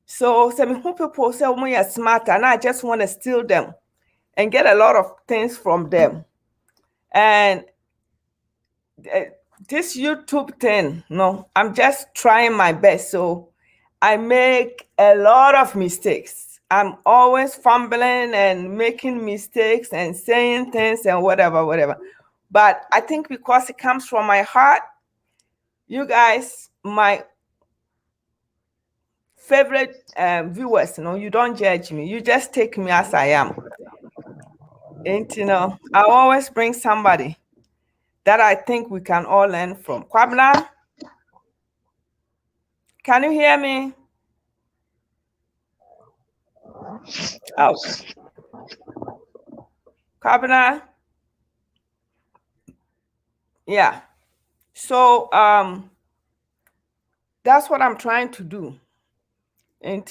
So some people say, "Oh, you're smart," and I just want to steal them and get a lot of things from them. And this YouTube thing, no, I'm just trying my best. So I make a lot of mistakes. I'm always fumbling and making mistakes and saying things and whatever. But I think because it comes from my heart, you guys, my favorite viewers, you don't judge me. You just take me as I am. And I always bring somebody that I think we can all learn from. Kwabna, can you hear me? Oh, Kwabna. Yeah. So that's what I'm trying to do. And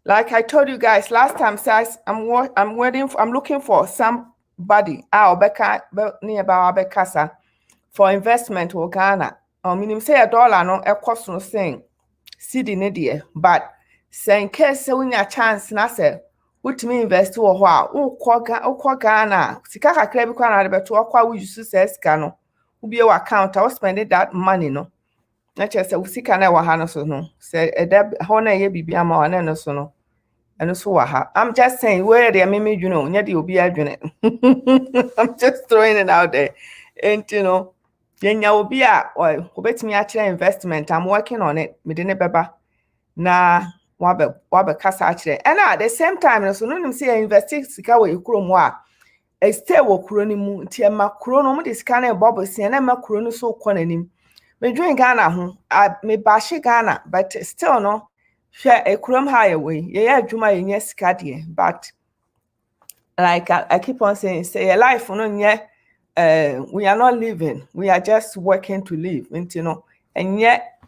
like I told you guys last time, says I'm looking for somebody nearby Bekasa for investment in Ghana. Meaning say $1 no e cost no saying CD ne dear, but saying case when your chance na say wotumi invest wo ho a wokọ Ghana sika kakra bi kwa na de beto akwa wo use say sika no wo bie account I spend that money no na che say wo sika na wa ha no so no say eda ho na ye bibia ma wa na no so no eno so wa ha. I'm just saying where the me dwuno nya de obi adwene. I'm just throwing it out there. And yenya obi a obetimi a kire investment. I'm working on it. Me de ne beba na wabe kasa akire. And at the same time so no nim say invest sika we kuro mu a stay wo kuro ni mu nti e ma kuro no mu de sika na bobo si na ma kuro no so kọ nanim. Me dwen Ghana ho me ba she Ghana but still no hwe e kurom ha ye we ye adwuma ye nya sika de but like I keep on saying say your life no nye we are not living, we are just working to live, and yet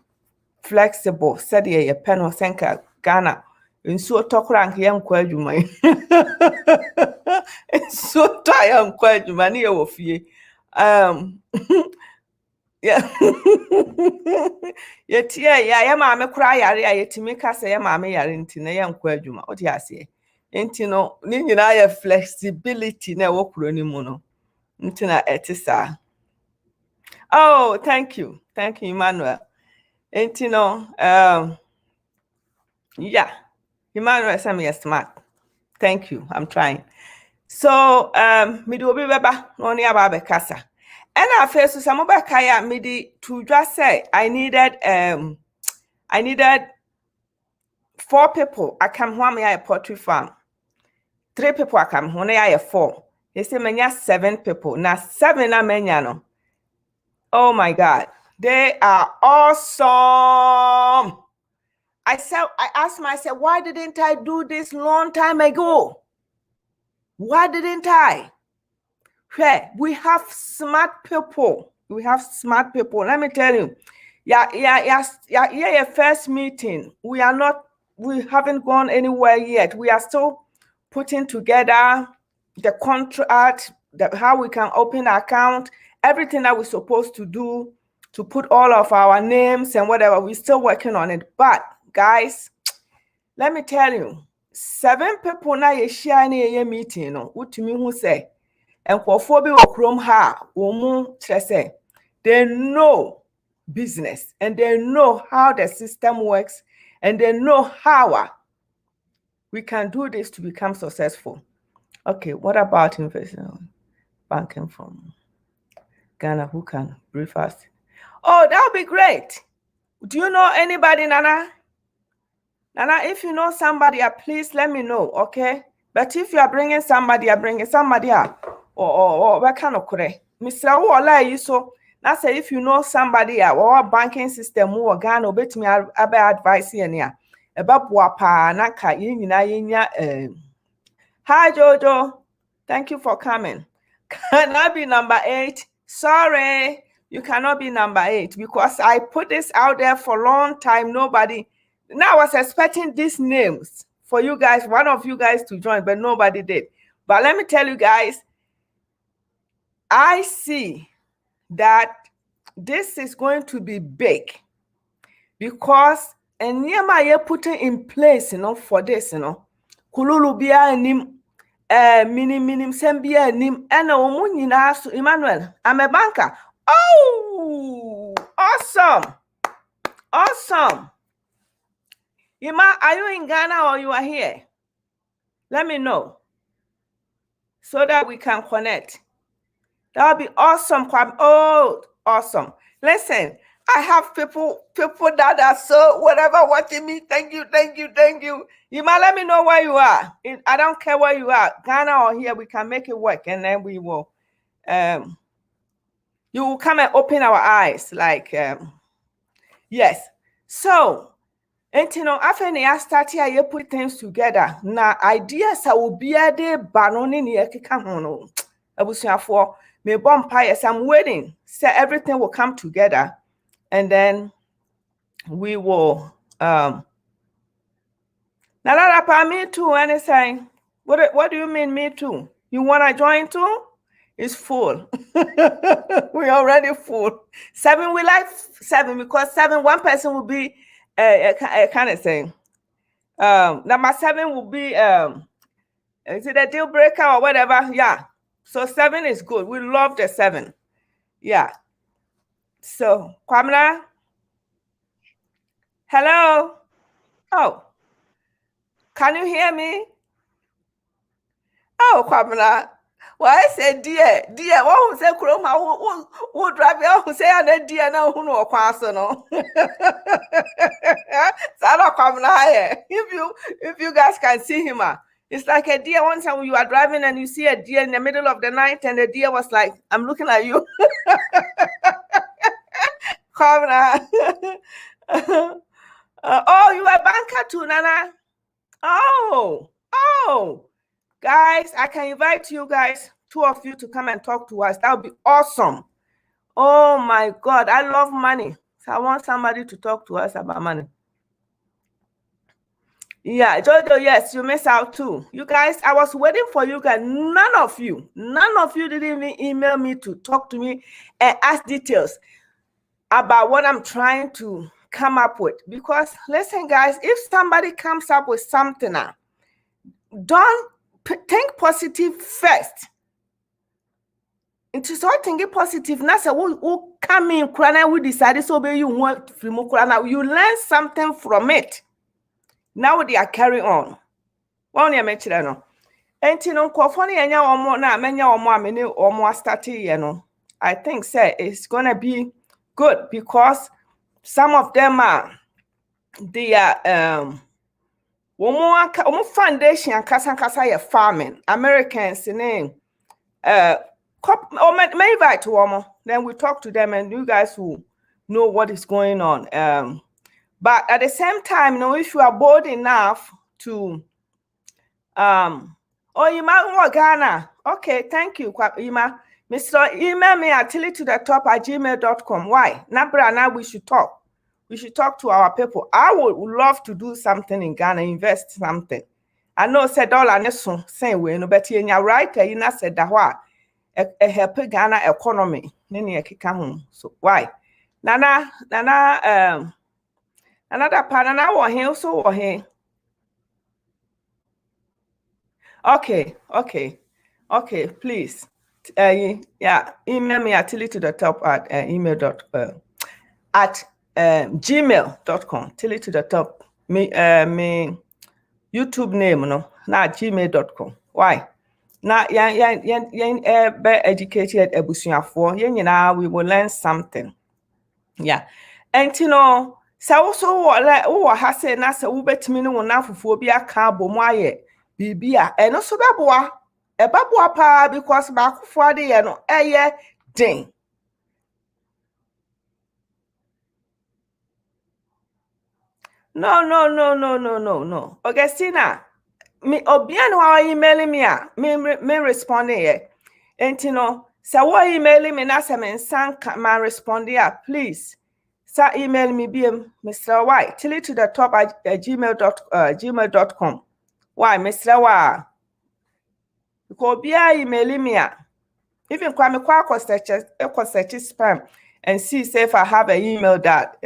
flexible. Said ye pen or senka Ghana. In so talk rank young quadjuma. So tired quadjuma near of ye. Yeah. Yet, yeah, mamma cry, yet make us say, mamma, you're into a young quadjuma. What you say? Ain't I flexibility na work running mono. Ntina etisa. Oh, thank you, Emmanuel. And yeah, Emmanuel said me smart. Thank you. I'm trying. So me do be beba no ni aba kasa. And I first so some kaya me di to just say I needed 4 people. I come home a poultry farm. 3 people I come home I 4. They say menya 7 people. Now 7 na menya no. Oh my God. They are awesome. I asked myself, why didn't I do this long time ago? Why didn't I? We have smart people. Let me tell you. Yeah, first meeting. We haven't gone anywhere yet. We are still putting together the contract, how we can open an account, everything that we're supposed to do to put all of our names and whatever. We're still working on it. But guys, let me tell you, 7 people na ye share na ye meeting no utumi hu say enkofo bi okrom ha wo mu kire say they know business and they know how the system works and they know how we can do this to become successful. Okay, what about investment banking from Ghana? Who can brief us? Oh, that would be great. Do you know anybody, Nana? Nana, if you know somebody, please let me know, okay? But if you are bringing somebody, or what kind of correct? Mr. Walla, you so that's if you know somebody or banking system or Ghana, bet me about advice here about wapa naka yinya. Hi Jojo, thank you for coming. Can I be number 8? Sorry, you cannot be number 8 because I put this out there for a long time. Nobody. Now I was expecting these names for you guys, one of you guys to join, but nobody did. But let me tell you guys, I see that this is going to be big because and yema ye putting in place, for this, kululu bia nim minim sembia nim ena omu nyina so. Emmanuel, I'm a banker. Oh, awesome. Ima, are you in Ghana or you are here? Let me know so that we can connect. That would be awesome. Oh, awesome. Listen, I have people that are so whatever watching me. Thank you. You might let me know where you are. I don't care where you are, Ghana or here, we can make it work, and then we will you will come and open our eyes. Like yes. So after I start here, you put things together. Now ideas will be a day banoni ni ekeka hono. Abusuafo, me bonfires. I'm waiting. So everything will come together, and then we will now that me too. Anything? What do you mean me too? You wanna join too? It's full. We're already full. 7, we like 7 because 7, one person will be a kind of thing. Number 7 will be is it a deal breaker or whatever? Yeah. So 7 is good. We love the 7. Yeah. So Kwamna. Hello. Oh. Can you hear me? Oh, Kwamna. Well, I said, dear, what who say Kuroma who drive you who say I dear now who know kwaso no. Sala Kwamna. If you guys can see him, it's like a deer. One time you are driving and you see a deer in the middle of the night, and the deer was like, I'm looking at you. Kwamna. Oh, you are a banker too, Nana. Oh. Guys, I can invite you guys, 2 of you, to come and talk to us. That would be awesome. Oh my God, I love money. So I want somebody to talk to us about money. Yeah, Jojo, yes, you miss out too. You guys, I was waiting for you guys. None of you didn't even email me to talk to me and ask details about what I'm trying to come up with. Because listen, guys, if somebody comes up with something now, don't think positive first. It is all thinking positive. Now, say who come in, we decided so be you want now. You learn something from it. Now they are carrying on. One year mention no. And enya omo na menya omo amene omo starting you know. I think say it's gonna be good because some of them are they are omo foundation kasa ye farming. Americans name may invite to Omo. Then we talk to them and you guys will know what is going on. But at the same time, if you are bold enough to you might want Ghana. Okay, thank you, Ima. Mr. Email me at tillytothetop@gmail.com. Why? Now we should talk. We should talk to our people. I would love to do something in Ghana, invest something. I know said all I so same way, no, but you're right. You know said that why help Ghana economy. So why? Nana another part Nana or here so or here. Okay, please. Yeah, email me at tillytothetop at gmail.com. Tillytothetop. Me YouTube name no na gmail.com. Why? Now be educated ebusuafo. We will learn something. Yeah. And so also what ha say na say wobetimi no na fufuo bi aka abomu aye bibia eno so beboa pa because baakofo ade ye no eye den. No. Augustina, me obian who emailing me me responding here. And so what emailing me na say me sank man respond here, please. So email me BM Mr. Y tillytothetop@gmail.com. Why, Mr. Y? Because be emailing me. Even kwa me kwa search spam and see if I have an email that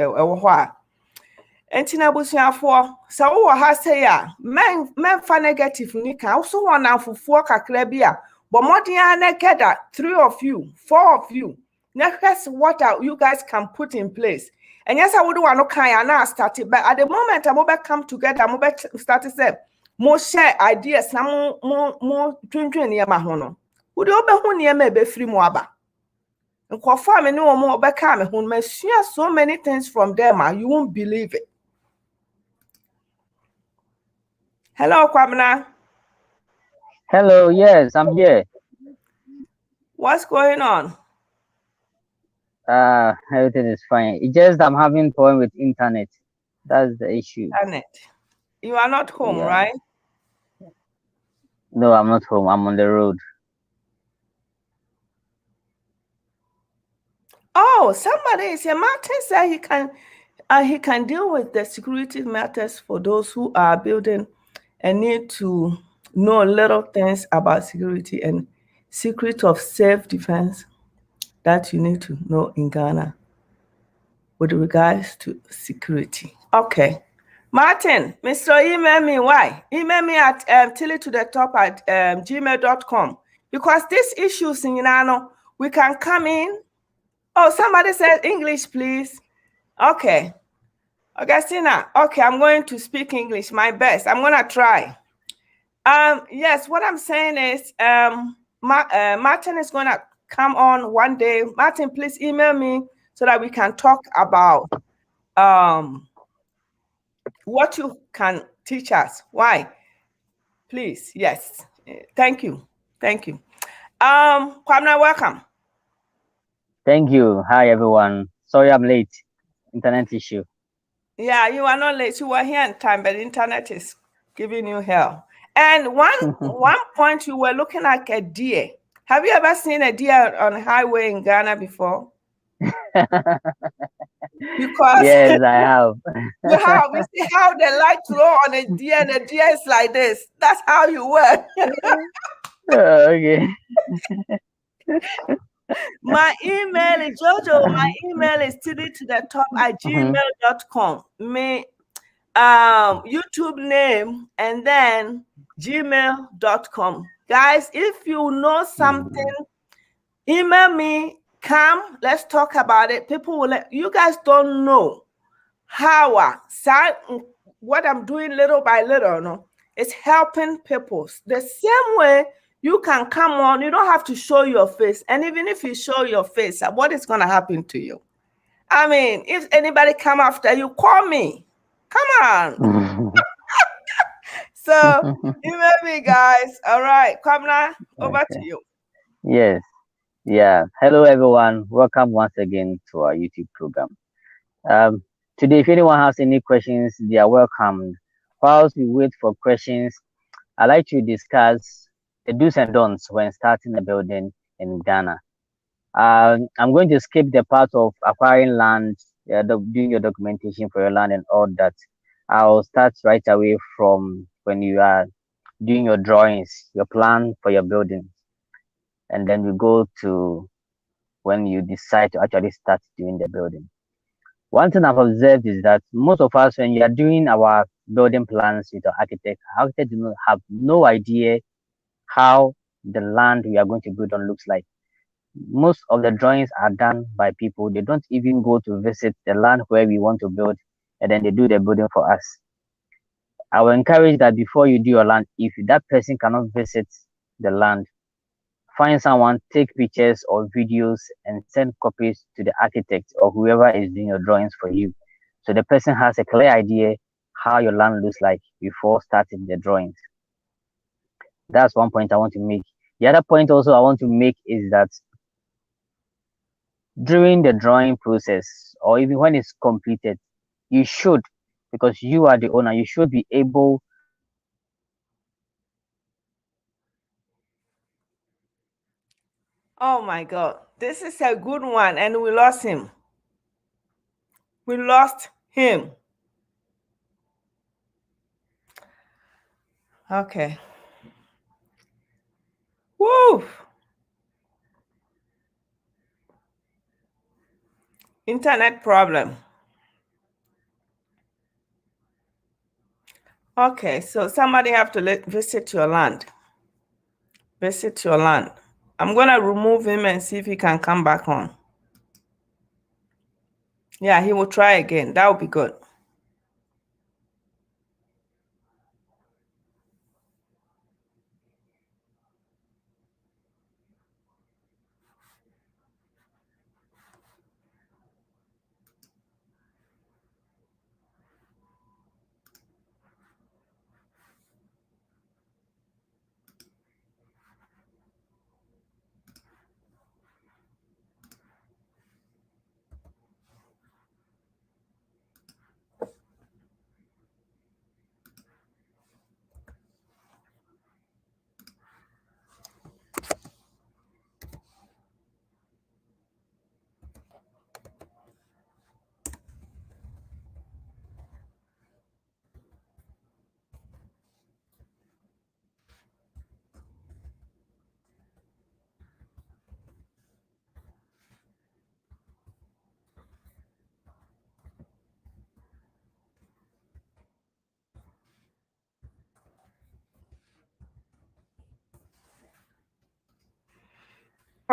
enti na busuafo sa wo ha say a men fa negative ni kan wo so won amfofuo kakra bi a but modern na get 3 of you 4 of you na hwes what you guys can put in place. And yes, I would want to kind of start it, but at the moment I'm about come together, I'm about start to say more share ideas, na more twin near my hono. Would you be who near me be free more aba? And confirm me no more back come who may share so many things from them, you won't believe it. Hello, Kwabena. Hello, yes, I'm here. What's going on? Everything is fine. It's just I'm having problem with internet. That's the issue. Annette, you are not home, Yeah. right? No, I'm not home. I'm on the road. Oh, somebody is here. Martin said he can deal with the security matters for those who are building and need to know little things about security and secret of self-defense that you need to know in Ghana with regards to security. Okay. Martin, Mr. Email me why? Email me at tilly to the top at gmail.com because these issues in Nano, we can come in. Oh, somebody said English, please. Okay. Augustina, okay, I'm going to speak English, my best. I'm going to try. Yes, what I'm saying is Martin is going to come on one day. Martin, please email me so that we can talk about um, what you can teach us. Why? Please, yes. Thank you. Thank you. Kwamna, welcome. Thank you. Hi, everyone. Sorry I'm late. Internet issue. Yeah, you are not late. You were here in time, but the internet is giving you hell. And one point you were looking at a deer. Have you ever seen a deer on a highway in Ghana before? Because Yes, I have. you see how the light throw on a deer and the deer is like this. That's how you were. Okay. My email is Jojo. My email is tilly to the top at Mhm. gmail.com. Me YouTube name and then gmail.com. Guys, if you know something, email me. Come, let's talk about it. People will let you guys don't know how what I'm doing little by little, no, it's helping people. The same way you can come on, you don't have to show your face. And even if you show your face, what is gonna happen to you? I mean, if anybody come after you, call me. Come on. So email me, guys. All right, Kamna, over to Okay. you. Yes. Yeah. Hello, everyone. Welcome once again to our YouTube program. Um, Today, if anyone has any questions, they are welcomed. Whilst we wait for questions, I like to discuss the do's and don'ts when starting a building in Ghana. I'm going to skip the part of acquiring land, doing your documentation for your land and all that. I'll start right away from when you are doing your drawings, your plan for your building, and then we go to when you decide to actually start doing the building. One thing I've observed is that most of us, when you are doing our building plans with our architect do not have no idea how the land we are going to build on looks like. Most of the drawings are done by people. They don't even go to visit the land where we want to build, and then they do the building for us. I will encourage that before you do your land, if that person cannot visit the land, find someone, take pictures or videos, and send copies to the architect or whoever is doing your drawings for you. So the person has a clear idea how your land looks like before starting the drawings. That's one point I want to make. The other point also I want to make is that during the drawing process or even when it's completed, you should, because you are the owner, you should be able Oh my God, this is a good one, and we lost him. We lost him. Okay. Woo! Internet problem. Okay, so somebody have to visit your land. Visit your land. I'm gonna remove him and see if he can come back on. Yeah, he will try again. That would be good.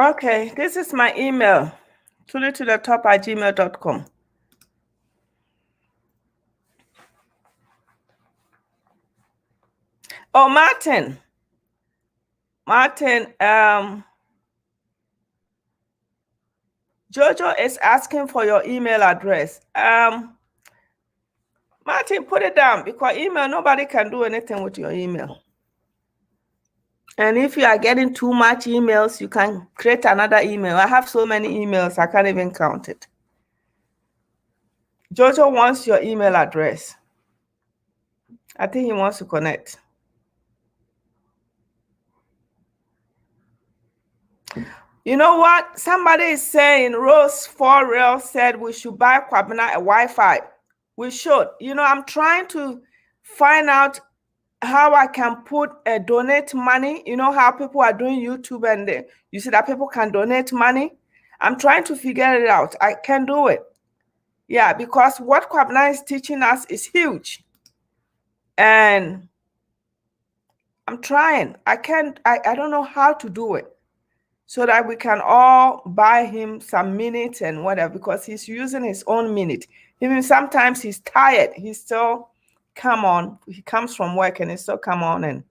Okay, this is my email. tullytothetop@gmail.com. Oh, Martin. Martin, Jojo is asking for your email address. Martin, put it down because email, nobody can do anything with your email. And if you are getting too much emails, you can create another email. I have so many emails, I can't even count it. Jojo wants your email address. I think he wants to connect. You know what? Somebody is saying Rose for real said we should buy Kwabena a Wi-Fi. We should. You know, I'm trying to find out how I can put a donate money. You know how people are doing YouTube and you see that people can donate money. I'm trying to figure it out. I can do it. Yeah, because what Kwabena is teaching us is huge. And I'm trying. I don't know how to do it so that we can all buy him some minutes and whatever, because he's using his own minute. Even sometimes he's tired. He still come on. He comes from work and he still come on. And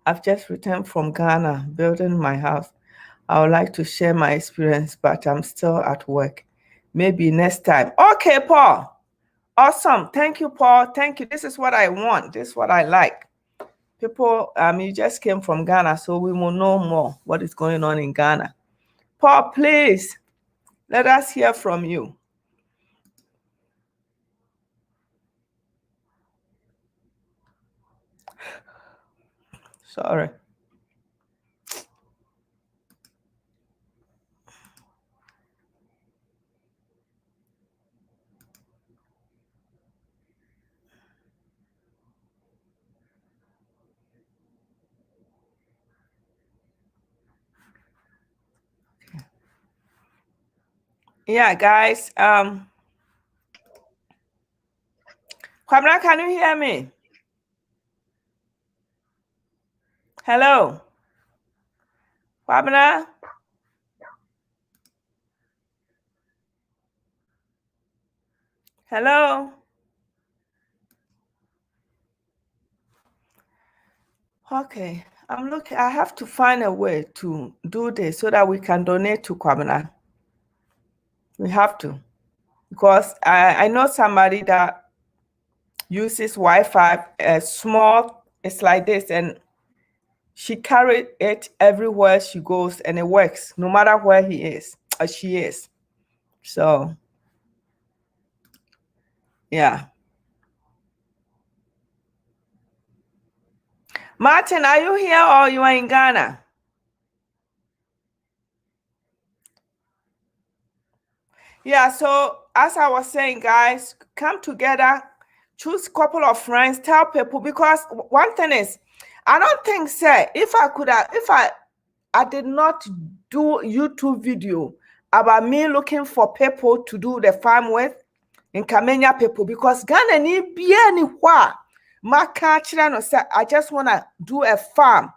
I've just returned from Ghana, building my house. I would like to share my experience, but I'm still at work. Maybe next time. Okay, Paul. Awesome. Thank you, Paul. Thank you. This is what I want. This is what I like. People, you just came from Ghana, so we will know more what is going on in Ghana. Paul, please, let us hear from you. Sorry. Yeah, guys. Kwabena, can you hear me? Hello? Kwabena? Hello? Okay, I'm looking. I have to find a way to do this so that we can donate to Kwabena. We have to. Because I know somebody that uses Wi-Fi, small, it's like this, and she carried it everywhere she goes, and it works no matter where he is or she is. So, yeah. Martin, are you here or you are in Ghana? Yeah, so as I was saying, guys, come together, choose a couple of friends, tell people, because one thing is, I don't think, say, if I did not do YouTube video about me looking for people to do the farm with, in Kamenya people, because Ghana ni bia ni hwa maka chira no say I just want to do a farm.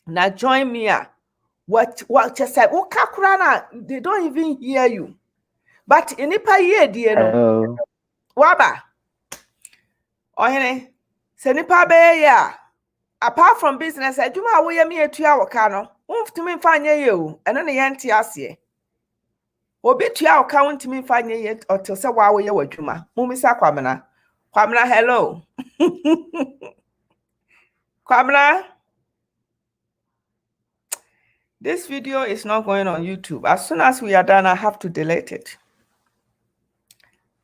Now join me. What just said na they don't even hear you. But inipa ye die no. Hello. Waba. Ohene. Se nipa be ya. Apart from business, adwuma wo ye me atua woka no. Wonftumi mfa anye ye o. Eno ne yente ase. Obi tua woka wonftumi mfa anye ye otil se wa wo ye wadwuma. Mumisa kwamena. Kwamena, hello. Kwamena. This video is not going on YouTube. As soon as we are done, I have to delete it.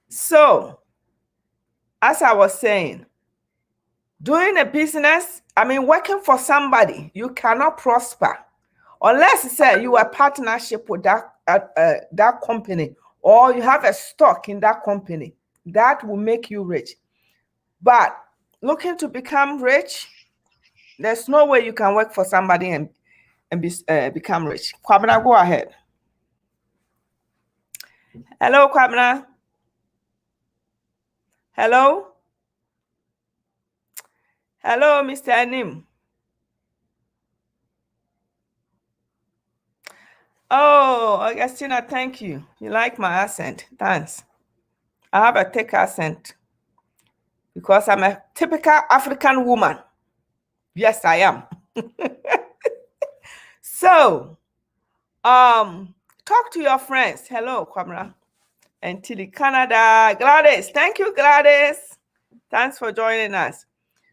So, as I was saying, doing a business, working for somebody, you cannot prosper unless say you are partnership with that company, or you have a stock in that company that will make you rich. But looking to become rich, there's no way you can work for somebody and become rich. Kwabena, go ahead. Hello, Kwabena. Hello? Hello, Mr. Anim. Oh, Augustina, thank you. You like my accent. Thanks. I have a thick accent because I'm a typical African woman. Yes, I am. So, talk to your friends. Hello, Kwamra. And Tilly Canada. Gladys. Thank you, Gladys. Thanks for joining us.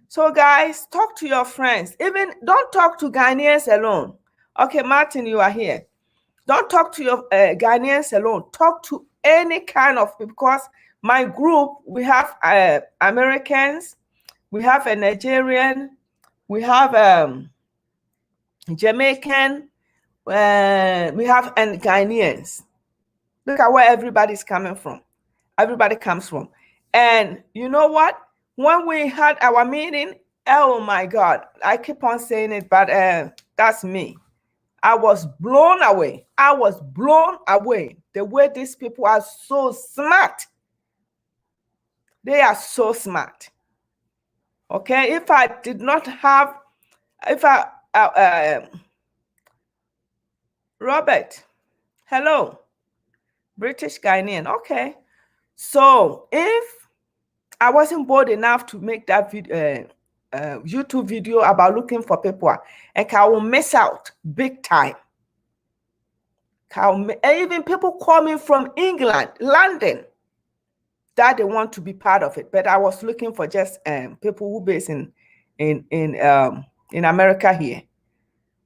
So, guys, talk to your friends. Even don't talk to Ghanaians alone. Okay, Martin, you are here. Don't talk to your Ghanaians alone. Talk to any kind of people, because my group, we have Americans, we have a Nigerian, we have Jamaican, we have Ghanaians. Look at where everybody's coming from. Everybody comes from. And you know what? When we had our meeting, oh my God, I keep on saying it, but that's me. I was blown away. I was blown away. The way these people are so smart. They are so smart. Okay, if I did not have, Robert, hello, British Ghanaian. Okay, so if I wasn't bold enough to make that video, YouTube video about looking for people, and I will miss out big time. And even people coming from England, London, that they want to be part of it. But I was looking for just people who based in America here.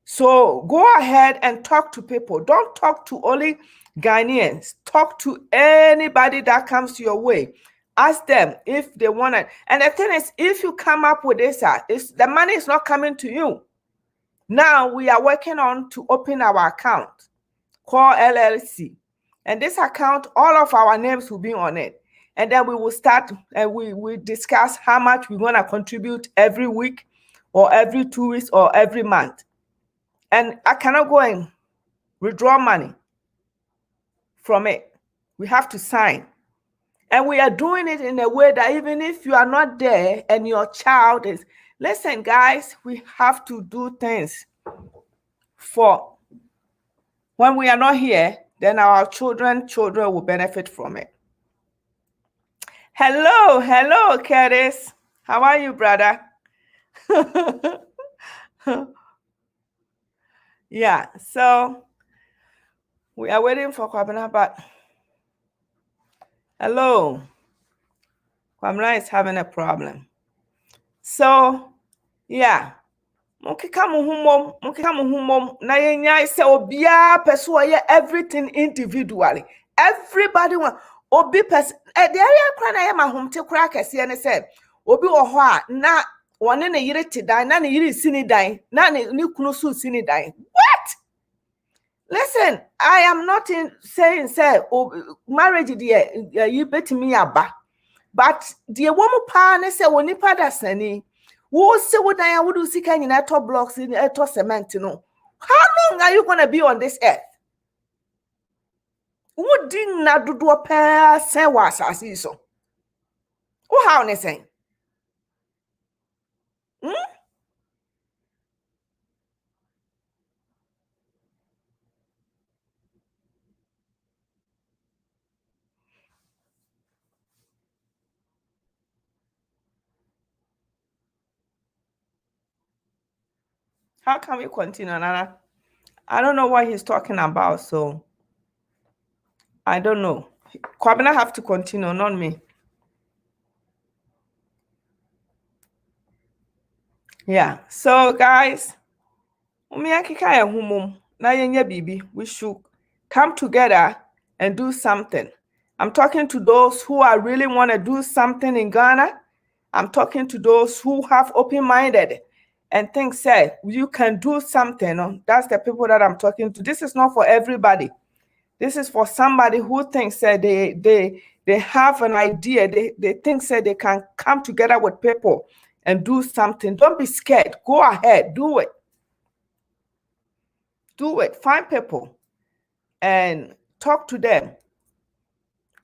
So go ahead and talk to people. Don't talk to only Ghanaians. Talk to anybody that comes your way. Ask them if they want it. And the thing is, if you come up with this, the money is not coming to you. Now we are working on to open our account called LLC. And this account, all of our names will be on it. And then we will start and we discuss how much we're going to contribute every week or every 2 weeks or every month. And I cannot go and withdraw money from it. We have to sign. And we are doing it in a way that even if you are not there and your child is, listen, guys, we have to do things for when we are not here, then our children will benefit from it. Hello, Curtis. How are you, brother? Yeah, so we are waiting for Kwabena, but hello. Kwabena is having a problem. So, yeah. Mokika muhumom na yenya se obia person ye everything individually. Everybody want obi person the area kra na ye mahomte kra kese ne se obi wo ho a na wone ne yire ti dan na ne yire sini dan na ne kunu su sini dan. What? Listen, I am not saying say marriage dey you betimi aba, but the woman pa ne se wonipa da sani wo se wo dan wo do sika nyina to blocks in to cement no. How long are you going to be on this earth? wodi nna dodoɔ pɛɛ sɛn wɔ asase yi so. Wohaw ne sɛn? How can we continue, Nana? I don't know what he's talking about, so I don't know. Kwabena have to continue, not me. Yeah. So guys, we should come together and do something. I'm talking to those who are really want to do something in Ghana. I'm talking to those who have open-minded and think, say, you can do something. That's the people that I'm talking to. This is not for everybody. This is for somebody who thinks that they have an idea. They think that they can come together with people and do something. Don't be scared. Go ahead. Do it. Do it. Find people and talk to them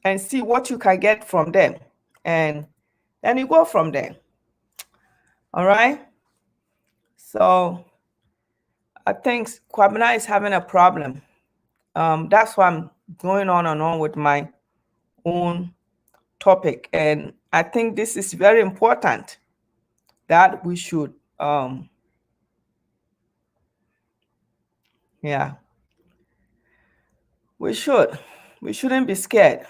and see what you can get from them. And then you go from there. All right? So I think Kwabena is having a problem. That's why I'm going on and on with my own topic. And I think this is very important that we should, yeah, we should. We shouldn't be scared.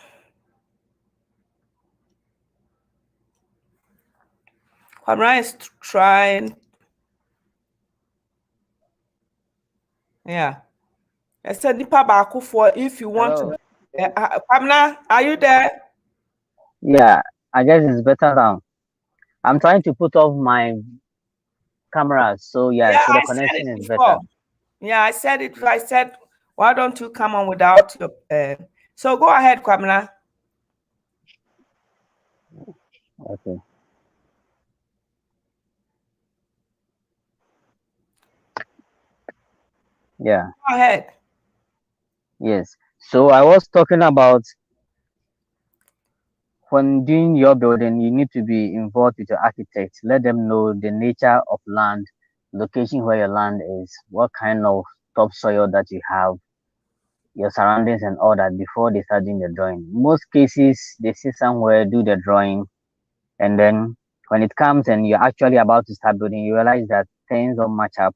Kwabena is trying. Yeah. I said, Nipa Bakufor, if you want Hello. to. Kwabena, are you there? Yeah, I guess it's better now. I'm trying to put off my camera, so yeah, Yeah, so the I said connection it is better. before. Yeah, I said it. I said, why don't you come on without your. So go ahead, Kwabena. Okay. Yeah. Go ahead. Yes. So I was talking about when doing your building, you need to be involved with your architects. Let them know the nature of land, location where your land is, what kind of topsoil that you have, your surroundings and all that before they start doing the drawing. Most cases, they see somewhere, do the drawing, and then when it comes and you're actually about to start building, you realize that things don't match up.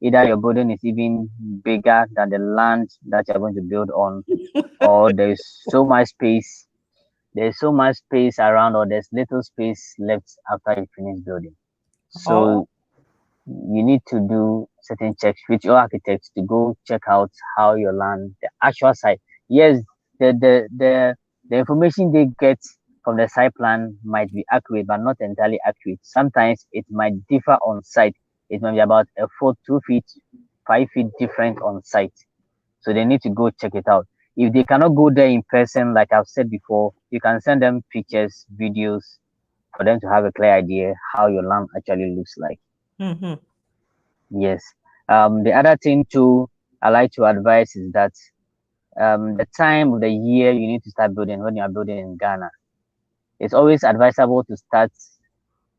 Either your building is even bigger than the land that you're going to build on, or there's so much space around, or there's little space left after you finish building. Oh, So you need to do certain checks with your architects to go check out how your land, the actual site. Yes, the information they get from the site plan might be accurate, but not entirely accurate. Sometimes it might differ on site. It might be about a foot, 2 feet, 5 feet different on site. So they need to go check it out. If they cannot go there in person, like I've said before, you can send them pictures, videos for them to have a clear idea how your land actually looks like. mm-hmm. Yes. The other thing too I like to advise is that the time of the year you need to start building when you are building in Ghana. It's always advisable to start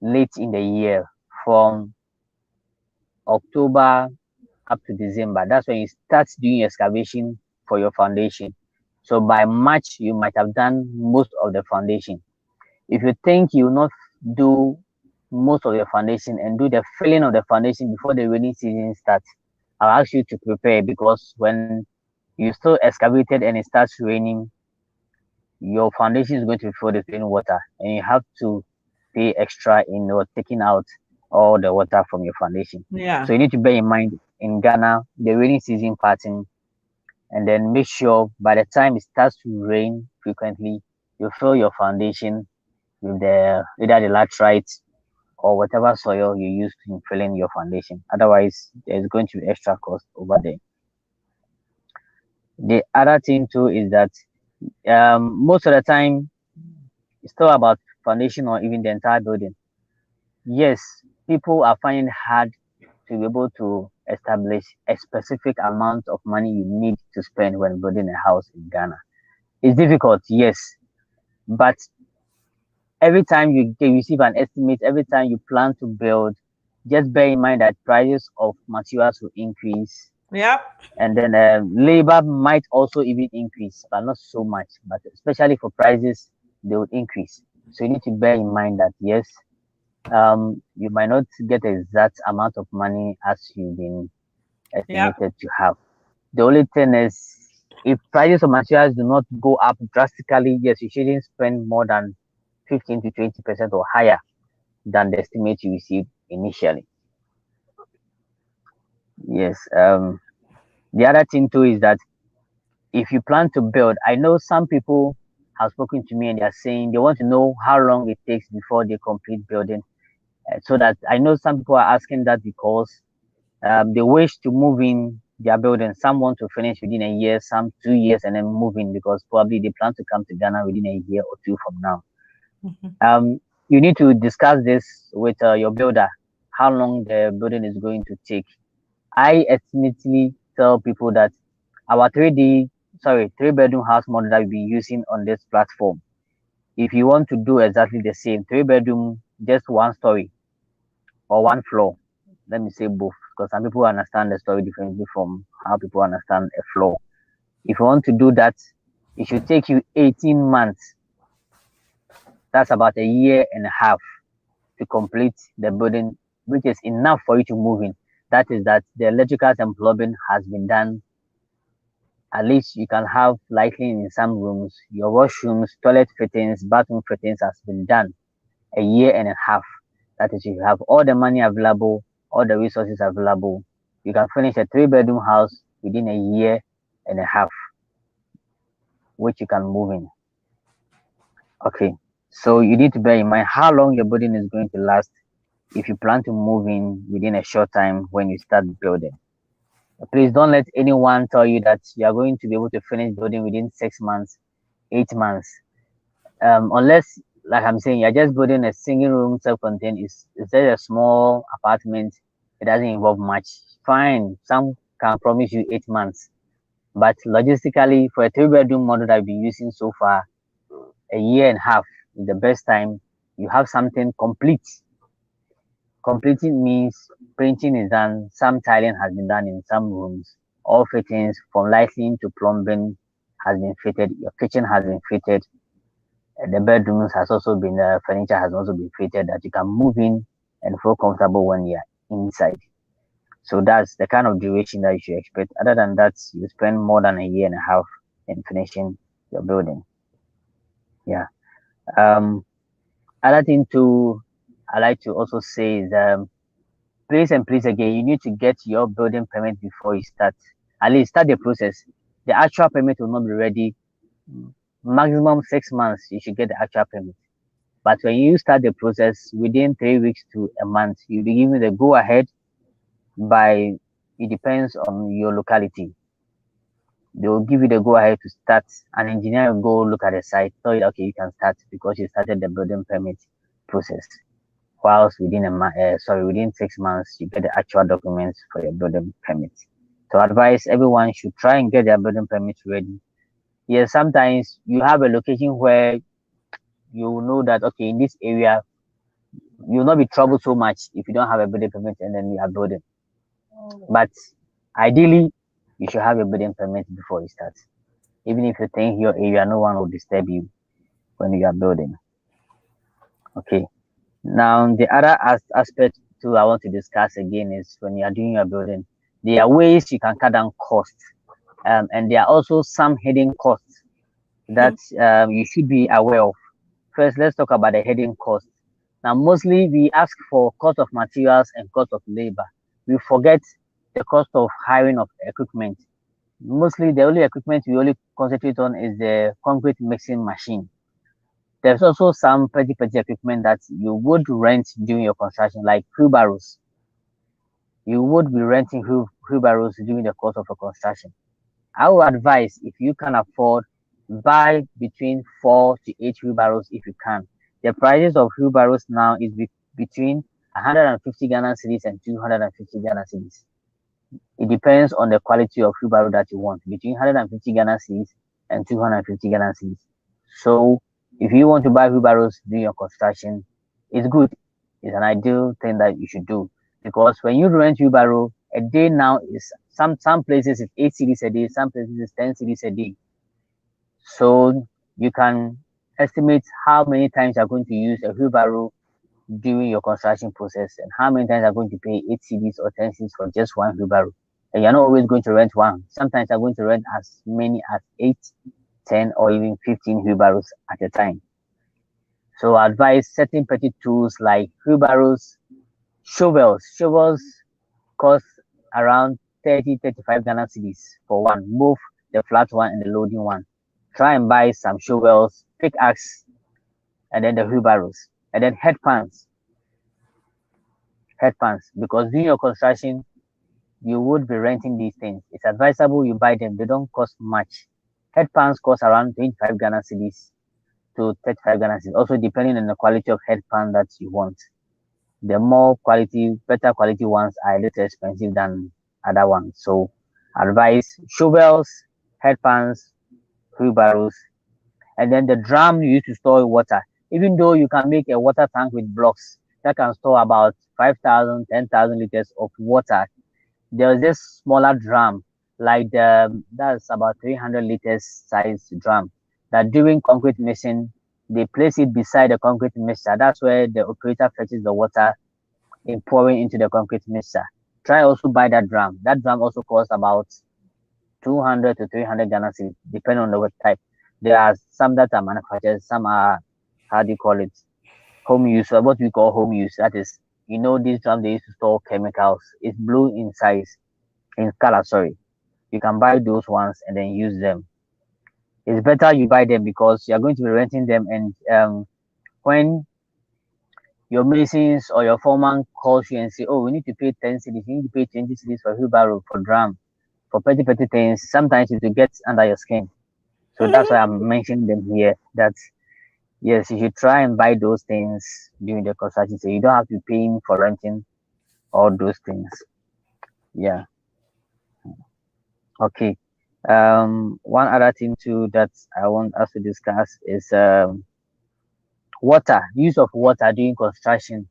late in the year from October up to December. That's when you start doing excavation for your foundation. So by March, you might have done most of the foundation. If you think you will not do most of your foundation and do the filling of the foundation before the rainy season starts, I'll ask you to prepare because when you still excavated and it starts raining, your foundation is going to be filled with rainwater and you have to pay extra in taking out all the water from your foundation. Yeah. So you need to bear in mind in Ghana, the rainy season pattern, and then make sure by the time it starts to rain frequently, you fill your foundation with the either the laterite or whatever soil you use in filling your foundation. Otherwise, there's going to be extra cost over there. The other thing too is that most of the time it's still about foundation or even the entire building. Yes, people are finding it hard to be able to establish a specific amount of money you need to spend when building a house in Ghana. It's difficult, yes, but every time you receive an estimate, every time you plan to build, just bear in mind that prices of materials will increase, Yep. and then labor might also even increase, but not so much. But especially for prices, they would increase. So you need to bear in mind that yes, you might not get the exact amount of money as you've been Yep. estimated to have. The only thing is, if prices of materials do not go up drastically, yes, you shouldn't spend more than 15 to 20% or higher than the estimate you received initially. Yes. The other thing too is that if you plan to build, I know some people have spoken to me and they are saying they want to know how long it takes before they complete building. So that I know some people are asking that because they wish to move in their building. Some want to finish within a year, some 2 years, and then move in because probably they plan to come to Ghana within a year or two from now. Mhm. You need to discuss this with your builder, how long the building is going to take. I estimately tell people that our 3 bedroom house model that we'll be using on this platform, if you want to do exactly the same, 3 bedroom, just one story or one floor, let me say both, because some people understand the story differently from how people understand a floor. If you want to do that, it should take you 18 months. That's about a year and a half to complete the building, which is enough for you to move in. That is that the electricals and plumbing has been done. At least you can have lighting in some rooms. Your washrooms, toilet fittings, bathroom fittings has been done a year and a half. That is, you have all the money available, all the resources available. You can finish a 3 bedroom house within a year and a half, which you can move in. Okay. So you need to bear in mind how long your building is going to last if you plan to move in within a short time when you start building. Please don't let anyone tell you that you are going to be able to finish building within 6 months, 8 months. Unless, like I'm saying, you're just building a single room self-contained. It's just a small apartment. It doesn't involve much. Fine, some can promise you 8 months, but logistically, for a 3 bedroom model that I've been using so far, a year and a half is the best time. You have something complete. Completing means painting is done, some tiling has been done in some rooms, all fittings from lighting to plumbing has been fitted, your kitchen has been fitted, the bedrooms has also been, furniture has also been fitted that you can move in and feel comfortable when you're inside. So that's the kind of duration that you should expect. Other than that, you spend more than a year and a half in finishing your building. Yeah. Um, Other thing too, I like to also say is please and please again, you need to get your building permit before you start. At least start the process. The actual permit will not be ready. Maximum 6 months, you should get the actual permit. But when you start the process within 3 weeks to a month, you'll be given the go ahead by, it depends on your locality. They will give you the go ahead to start. An engineer will go look at the site, tell you, okay, you can start because you started the building permit process. Whilst within 6 months, you get the actual documents for your building permit. So advise everyone should try and get their building permit ready. Yes, sometimes you have a location where you know that okay, in this area you'll not be troubled so much if you don't have a building permit and then you are building. But ideally, you should have a building permit before you start. Even if you think your area, no one will disturb you when you are building. Okay. Now, the other aspect too I want to discuss again is when you are doing your building, there are ways you can cut down costs, and there are also some hidden costs that you should be aware of. First, let's talk about the hidden costs. Now, mostly we ask for cost of materials and cost of labor. We forget the cost of hiring of equipment. Mostly, the only equipment we only concentrate on is the concrete mixing machine. There's also some petty equipment that you would rent during your construction, like wheelbarrows. You would be renting wheelbarrows during the course of a construction. I would advise if you can afford, buy between 4 to 8 wheelbarrows if you can. The prices of wheelbarrows now is between 150 Ghana cedis and 250 Ghana cedis. It depends on the quality of wheelbarrow that you want, between 150 Ghana cedis and 250 Ghana cedis. So if you want to buy wheelbarrows during your construction, it's good. It's an ideal thing that you should do, because when you rent wheelbarrow, a day now is some places it's 8 cedis a day, some places it's 10 cedis a day. So you can estimate how many times you're going to use a wheelbarrow during your construction process, and how many times you're going to pay 8 cedis or 10 cedis for just one wheelbarrow. And you're not always going to rent one. Sometimes you're going to rent as many as 8, 10, or even 15 wheelbarrows at a time. So I advise certain petty tools like wheelbarrows, shovels. Shovels cost around 30, 35 Ghana cedis for one, both the flat one and the loading one. Try and buy some shovels, pickaxe, and then the wheelbarrows. And then headpans, because during your construction, you would be renting these things. It's advisable you buy them. They don't cost much. Headpans cost around 25 Ghana cedis to 35 Ghana cedis, also depending on the quality of headpan that you want. The better quality ones are a little expensive than other ones. So advise shovels, headpans, wheelbarrows, and then the drum you use to store water. Even though you can make a water tank with blocks that can store about 5,000, 10,000 liters of water, there's this smaller drum, like that's about 300 liters size drum, that during concrete mixing, they place it beside the concrete mixer. That's where the operator fetches the water in pouring into the concrete mixer. Try also buy that drum. That drum also costs about 200 to 300 Ghana cedis, depending on the what type. There are some that are manufactured, some are, how do you call it, home use, or what we call home use. That is, this drum they used to store chemicals. It's blue in size, in color, sorry. You can buy those ones and then use them. It's better you buy them because you're going to be renting them, and when your masons or your foreman calls you and say, "Oh, we need to pay 10 cedis, you need to pay 20 cedis for wheelbarrow, for drum, for petty things," sometimes it will get under your skin. So that's why I'm mentioning them here. That yes, you should try and buy those things during the construction, so you don't have to be paying for renting all those things. Yeah. Okay. One other thing too that I want us to discuss is water, use of water during construction.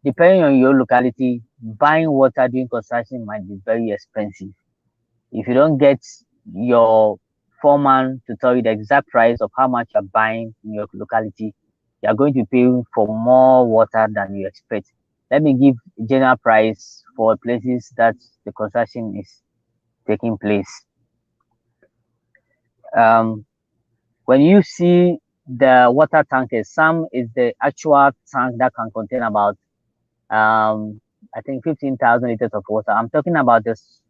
Depending on your locality, buying water during construction might be very expensive. If you don't get your foreman to tell you the exact price of how much you're buying in your locality, you're going to pay for more water than you expect. Let me give a general price for places that the construction is taking place. Um, when you see the water tankers, some is the actual tank that can contain about I think 15,000 liters of water. I'm talking about this.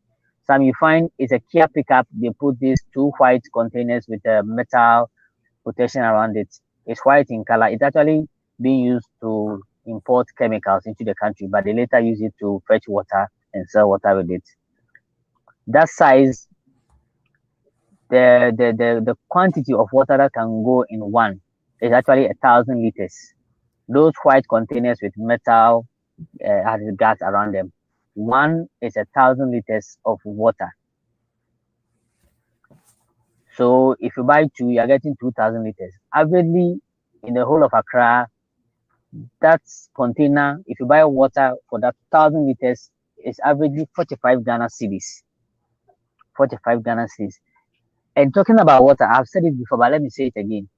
Some you find is a Kia pickup. They put these two white containers with a metal protection around it. It's white in color. It's actually being used to import chemicals into the country, but they later use it to fetch water and sell water with it. That size, the quantity of water that can go in one is actually 1,000 liters. Those white containers with metal has gas around them. One is 1,000 liters of water. So if you buy two, you're getting 2,000 liters. Averagely, in the whole of Accra, that container, if you buy water for that 1,000 liters, is averagely 45 Ghana cedis. 45 Ghana cedis. And talking about water, I've said it before, but let me say it again.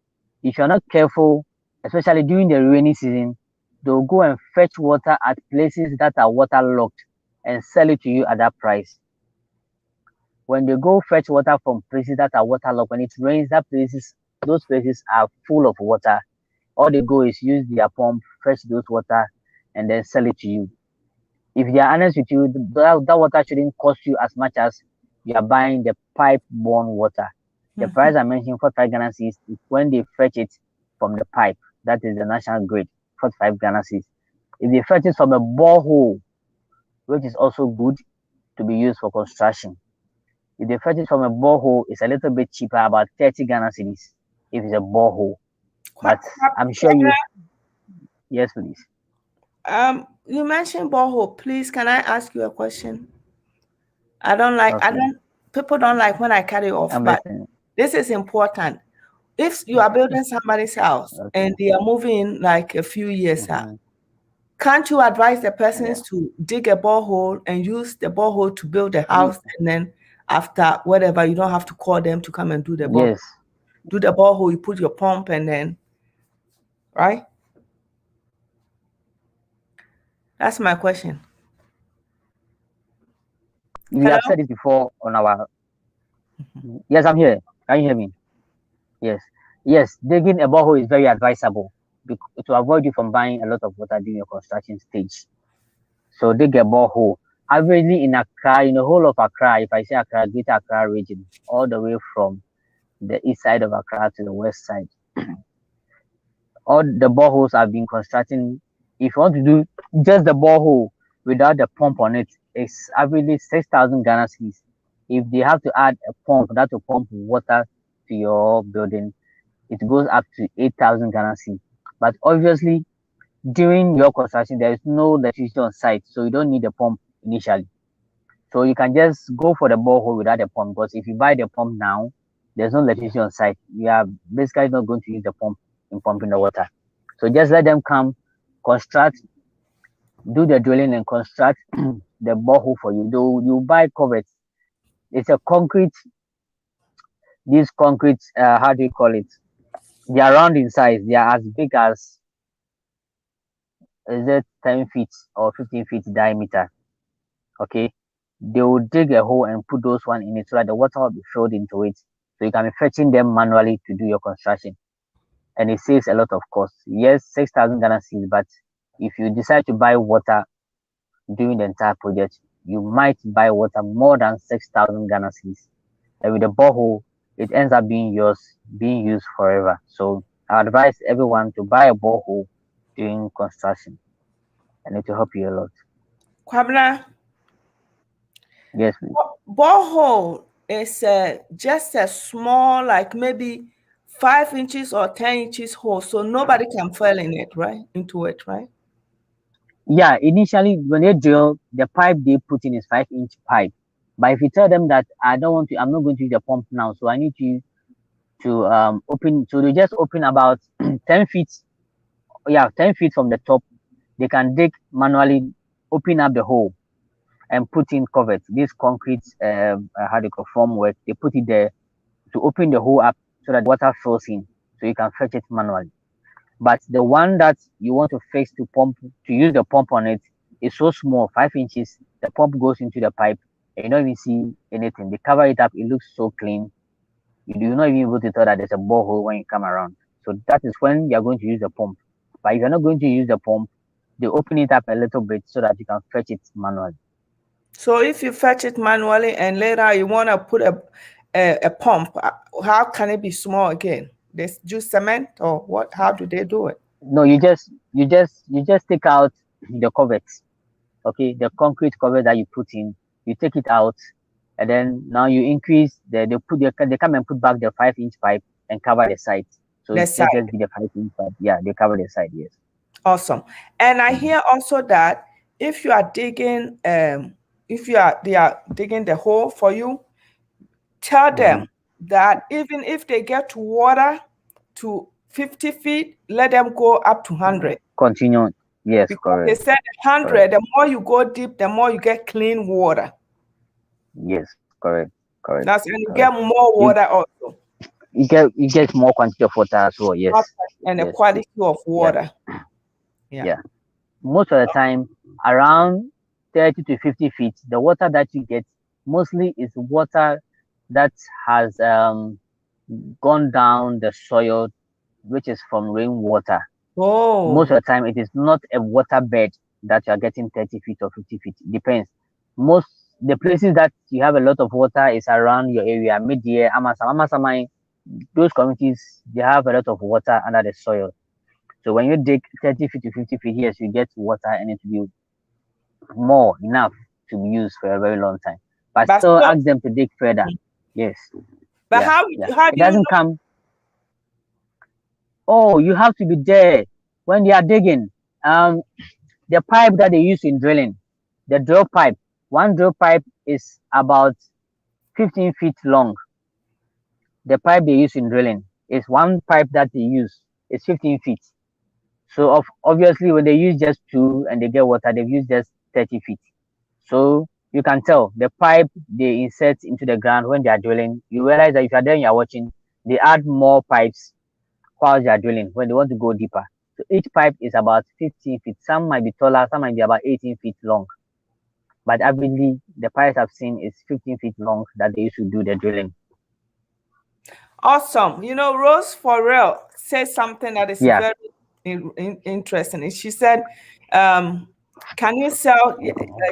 If you're not careful, especially during the rainy season, they'll go and fetch water at places that are waterlogged and sell it to you at that price. When they go fetch water from places that are waterlogged, when it rains, those places are full of water. All they go is use their pump, fetch those water, and then sell it to you. If they are honest with you, that water shouldn't cost you as much as you are buying the pipe-borne water. The price I mentioned, 45 Ghana cedis, is when they fetch it from the pipe. That is the national grid, 45 Ghana cedis. If they fetch it from a borehole, which is also good to be used for construction. If they fetch it from a borehole, it's a little bit cheaper, about 30 Ghana cedis if it's a borehole. But I'm sure you, yes, please. You mentioned borehole. Please, can I ask you a question? I don't like. I Okay, don't. People don't like when I cut it off, I'm but listening. This is important. If you are building somebody's house and Okay. they are moving in like a few years, Mm-hmm. can't you advise the Yeah. persons to dig a borehole and use the borehole to build the Y- house, and then after whatever, you don't have to call them to come and do the borehole. Yes. Do the borehole, you put your pump, and then right? That's my question. We Hello? have said it before on our. Yes, I'm here. Can you hear me? Yes. Yes. Digging a borehole is very advisable to avoid you from buying a lot of water during your construction stage. So dig a borehole. Averagely in Accra, in the whole of Accra, if I say Accra, Greater Accra region, all the way from the east side of Accra to the west side, all the boreholes have been constructing. If you want to do just the borehole without the pump on it, it's averagely 6,000 Ghana cedis. If they have to add a pump that to pump water to your building, it goes up to 8,000 Ghana cedis. But obviously, during your construction, there is no electricity on site, so you don't need a pump initially. So you can just go for the borehole without a pump, because if you buy the pump now, there's no electricity on site. You are basically not going to use the pump in pumping the water. So just let them come, construct, do the drilling and construct the borehole for you. Though you buy covers, it's a concrete. These concrete, how do you call it? They are round in size. They are as big as, is it 10 feet or 15 feet diameter? Okay, they will dig a hole and put those one in it so that the water will be filled into it. So you can be fetching them manually to do your construction, and it saves a lot of cost. Yes, 6,000 Ghana cedis, but if you decide to buy water during the entire project, you might buy water more than 6,000 Ghana cedis. And with the borehole, it ends up being used forever. So I advise everyone to buy a borehole during construction, and it will help you a lot. Kwabena, Yes, please. borehole is just a small, like maybe 5 inches or 10 inches hole, so nobody can fall in it, right? Into it, right? Yeah, initially when they drill, the pipe they put in is 5 inch pipe. But if you tell them that I'm not going to use the pump now, so I need you to open, so they just open about 10 feet, yeah, 10 feet from the top. They can dig manually, open up the hole and put in covers. This concrete, how they call formwork, they put it there to open the hole up so that water flows in, so you can fetch it manually. But the one that you want to fix to use the pump on it is so small, 5 inches. The pump goes into the pipe, and you don't even see anything. They cover it up. It looks so clean. You do not even able to tell that there's a borehole when you come around. So that is when you're going to use the pump. But if you're not going to use the pump, they open it up a little bit so that you can fetch it manually. So if you fetch it manually and later you want to put a pump, how can it be small again? There's just cement or what? How do they do it? No, you just take out the covers. Okay, the concrete cover that you put in, you take it out, and then now you increase they come and put back the 5 inch pipe and cover the side. So The it side. just be the 5 inch pipe. Yeah, they cover the side. Yes. Awesome. And I Mhm. hear also that if you are digging, if you are they are digging the hole for you, tell Mhm. them that even if they get to water to 50 feet, let them go up to 100. Continue. Yes, Because they correct, said correct. 100, the more you go deep, the more you get clean water. Yes, correct, correct, That's and you correct. get more You water also. you get more quantity of water as well. Yes, And the yes, quality of yeah, water. Yeah. yeah. Most of the time, around 30 to 50 feet, the water that you get mostly is water that has gone down the soil, which is from rainwater. Most Oh, of the time, it is not a water bed that you are getting 30 feet or 50 feet. Depends. Most the places that you have a lot of water is around your area, Media, Amasamai. Those communities, they have a lot of water under the soil. So when you dig 30 feet to 50 feet, yes, you get water and it will be more enough to be used for a very long time. But but still so, ask them to dig further. Yes. but Yeah. how Yeah. how It do you doesn't know? come. Oh, you have to be there when they are digging. Um, the pipe that they use in drilling, the drill pipe. One drill pipe is about 15 feet long. the pipe they use in drilling is one pipe that they use is 15 feet. So obviously when they use just two and they get water, they've used just 30 feet. So you can tell the pipe they insert into the ground when they are drilling. You realize that if you're there and you're watching, they add more pipes while they are drilling when they want to go deeper. So each pipe is about 15 feet. Some might be taller, some might be about 18 feet long. But averagely, the pipes I've seen is 15 feet long that they used to do the drilling. Awesome. You know, Rose Forel said something that is Yeah. very interesting. And she said, can you sell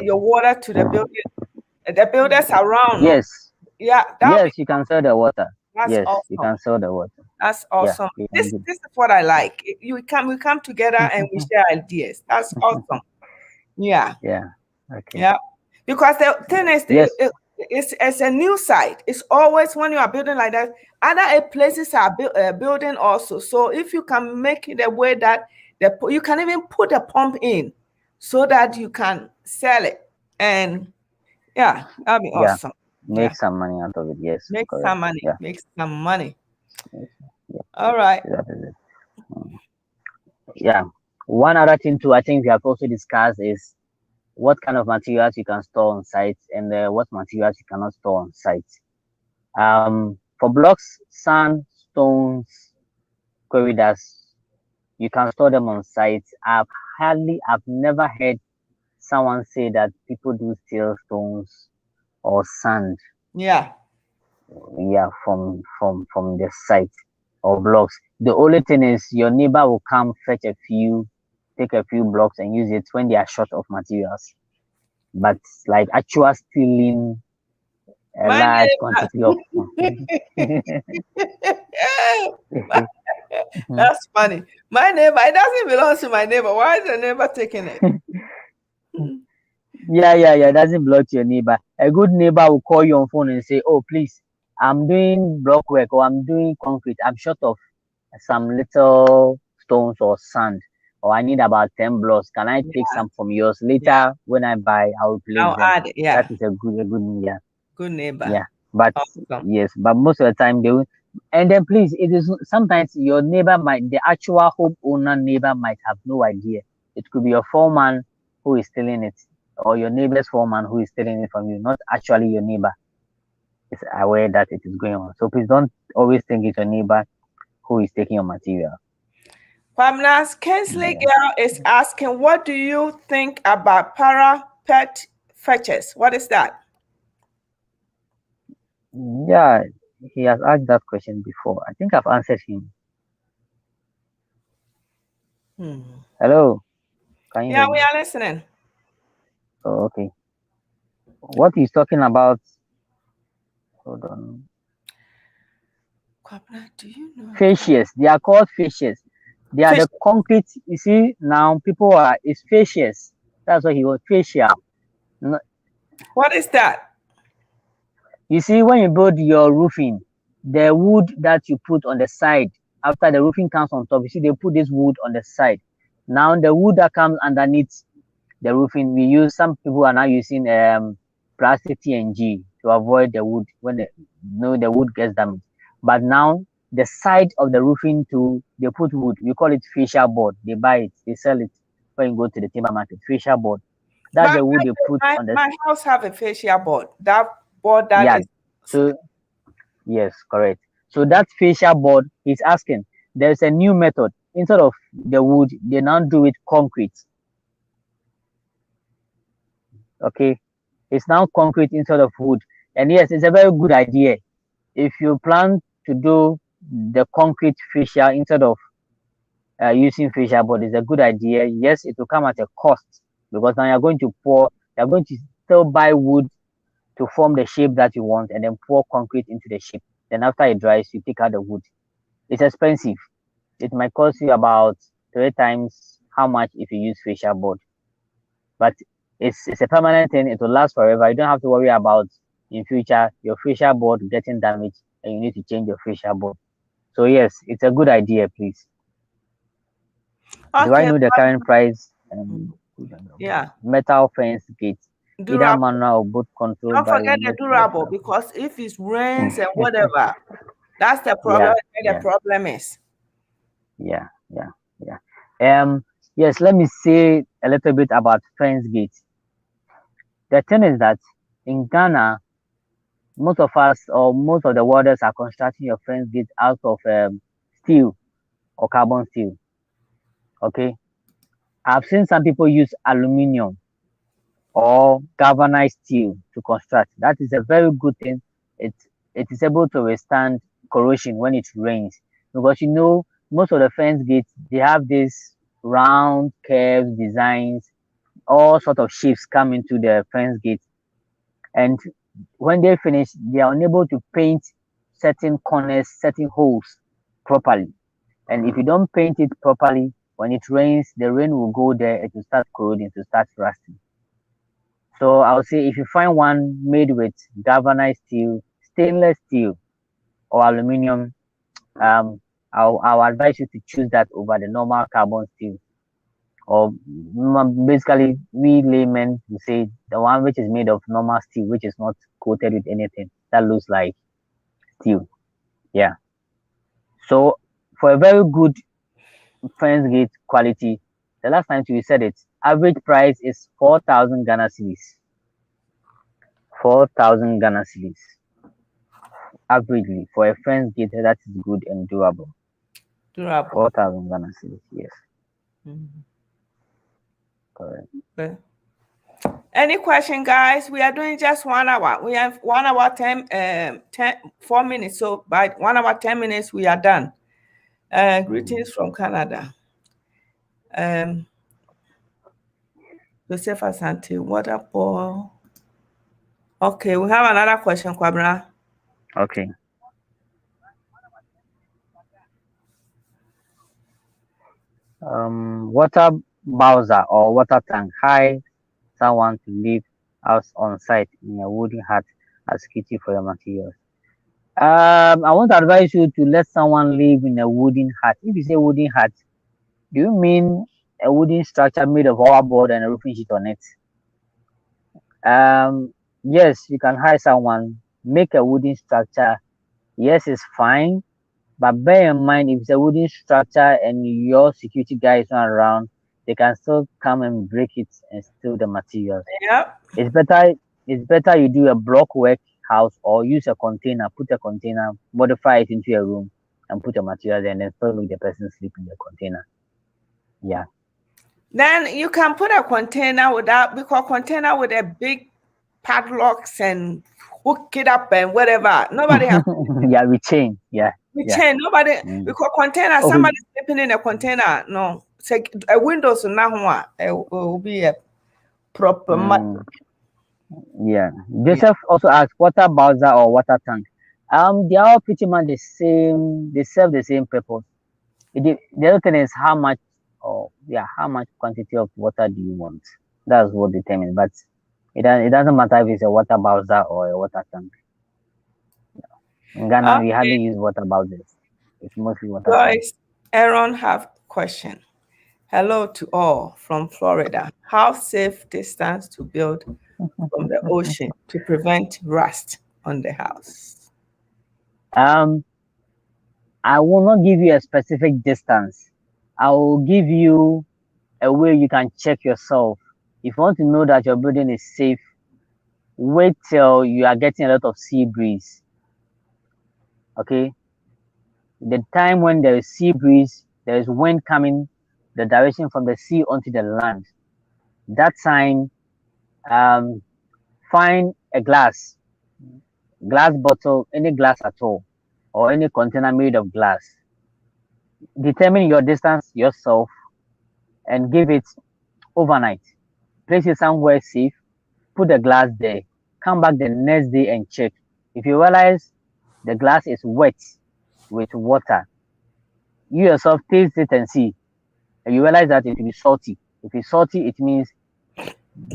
your water to the builders around? No? Yes. Yeah, Yes, you can sell the water. that's Yes, you awesome. can sell the water. That's Yeah, awesome. you can This do. this is what I like. We come together and we share ideas. That's awesome. Yeah. Yeah. Okay. Yeah, because the thing is, Yes. it's a new site. It's always when you are building like that, other places are building also. So if you can make it a way that you can even put a pump in, so that you can sell it, and yeah, that'd be Yeah. awesome. Yeah, Make some money out of it. Yes, make correct. some money. Yeah. Make some money. Yes. Yeah. All right. That is it. Mm. Yeah. One other thing too, I think we have also discussed is what kind of materials you can store on site and what materials you cannot store on site. For blocks, sand, stones, corridors, you can store them on site. I've never heard someone say that people do steal stones or sand, Yeah. yeah, from the site or blocks. The only thing is your neighbor will come fetch a few, take a few blocks and use it when they are short of materials. But like actual stealing a My large neighbor. quantity of That's funny. My neighbor, it doesn't belong to my neighbor. Why is the neighbor taking it? yeah, doesn't belong to your neighbor. A good neighbor will call you on phone and say, "Oh, please, I'm doing block work or I'm doing concrete. I'm short of some little stones or sand, or I need about 10 blocks. Can I take Yeah, some from yours? yeah. Later, when I buy, I will place I'll them." add it. That Yeah. is a good, yeah, Good neighbor. yeah. But Awesome. yes, but most of the time they will. And then please, it is sometimes your neighbor might, the actual homeowner neighbor might have no idea. It could be your foreman who is stealing it, or your neighbor's foreman who is stealing it from you, not actually your neighbor is aware that it is going on. So please don't always think it's your neighbor who is taking your material. Pamela's Kensley Yeah. girl is asking, what do you think about parapet fetches? What is that? Yeah, he has asked that question before. I think I've answered him. Hmm. Hello, can you Yeah, hear we me? are listening. Oh, okay. What he's talking about, hold on. Kwabena, do you know? Fascias. They are called fascias. They are Fish. the concrete. You see, now people are, it's fascias. That's what he was, facial. No- What is that? You see, when you build your roofing, the wood that you put on the side, after the roofing comes on top, you see, they put this wood on the side. Now, the wood that comes underneath the roofing, we use, some people are now using plastic TNG to avoid the wood when the wood gets damaged. But now the side of the roofing too, they put wood. We call it fascia board. They buy it, they sell it when you go to the timber market. Fascia board. That's My the wood they put my, on the, my house have a facial board. That board that yeah. is So yes, correct. So that fascia board, he's asking, there's a new method. Instead of the wood, they now do it concrete. Okay. It's now concrete instead of wood. And yes, it's a very good idea. If you plan to do the concrete fascia instead of using fascia board, it's a good idea. Yes, it will come at a cost because now you're going to still buy wood to form the shape that you want and then pour concrete into the shape. Then after it dries, you take out the wood. It's expensive. It might cost you about 3 times how much if you use fascia board. But it's a permanent thing. It will last forever. You don't have to worry about in future your fascia board getting damaged and you need to change your fascia board. So yes, it's a good idea. Please, do I okay. know the current price? Yeah, Metal fence gate, either durable. manual or both controlled Don't by forget the network. durable, because if it rains and whatever, That's the problem. Yeah, Where the yeah, problem is. yeah, yeah, yeah. Yes, let me say a little bit about Friends Gate. The thing is that in Ghana, most of us or most of the welders are constructing your Friends Gate out of steel or carbon steel. Okay, I've seen some people use aluminium or galvanized steel to construct. That is a very good thing. It it is able to withstand corrosion when it rains, because most of the fence gates, they have this round curves designs, all sort of shapes come into the fence gate, and when they finish, they are unable to paint certain corners, certain holes properly. And if you don't paint it properly, when it rains, the rain will go there, it will start corroding, to start rusting. So I would say if you find one made with galvanized steel, stainless steel, or aluminium, um, I'll advise you to choose that over the normal carbon steel. Or basically, we laymen will say the one which is made of normal steel, which is not coated with anything that looks like steel. Yeah. So for a very good fence gate quality, the last time we said it, average price is 4,000 Ghana cedis. 4,000 Ghana cedis. Averagely, for a fence gate, that is good and doable. Durable. 4,000 Ghana cedis, yes, Mhm. correct. Okay. Any question, guys? We are doing just 1 hour. We have 1 hour, 4 minutes. So by 1 hour, 10 minutes, we are done. Greetings from Canada. Um, Joseph Asante, water ball. Okay, we have another question, Kwabra. Okay. Water bowser or water tank. Hire someone to live house on site in a wooden hut as kitchen for your materials. I want to advise you to let someone live in a wooden hut. If you say wooden hut, do you mean a wooden structure made of our board and a roofing sheet on it? Yes, you can hire someone, make a wooden structure. Yes, it's fine, but bear in mind if it's a wooden structure and your security guy is not around, they can still come and break it and steal the materials. Yep. It's better it's better you do a block work house or use a container, put a container, modify it into a room and put a material there and then still make the person sleep in the container. Yeah. Then you can put a container without, because container with a big padlocks and hook it up and whatever. Nobody has Yeah, we change. Yeah, we yeah. change. Nobody, Mm. because container, Okay. somebody sleeping in a container. No, say a windows now it will be a proper Mm, yeah. yeah. Joseph also asked water bowser or water tank. They are all pretty much the same. They serve the same purpose. The other thing is how much, or yeah, how much quantity of water do you want? That's what determines. But it doesn't matter if it's a water bowser or a water tank. In Ghana, we hardly Okay, use water bowsers. It's mostly water tanks. Joyce, Aaron have question. Hello to all from Florida. How safe distance to build from the ocean to prevent rust on the house? Um, I will not give you a specific distance. I will give you a way you can check yourself. If you want to know that your building is safe, wait till you are getting a lot of sea breeze. Okay, the time when there is sea breeze, there is wind coming the direction from the sea onto the land. That time, um, find a glass bottle, any glass at all, or any container made of glass. Determine your distance yourself and give it overnight. Place it somewhere safe. Put the glass there. Come back the next day and check. If you realize the glass is wet with water, you yourself taste it and see. And you realize that it will be salty. If it's salty, it means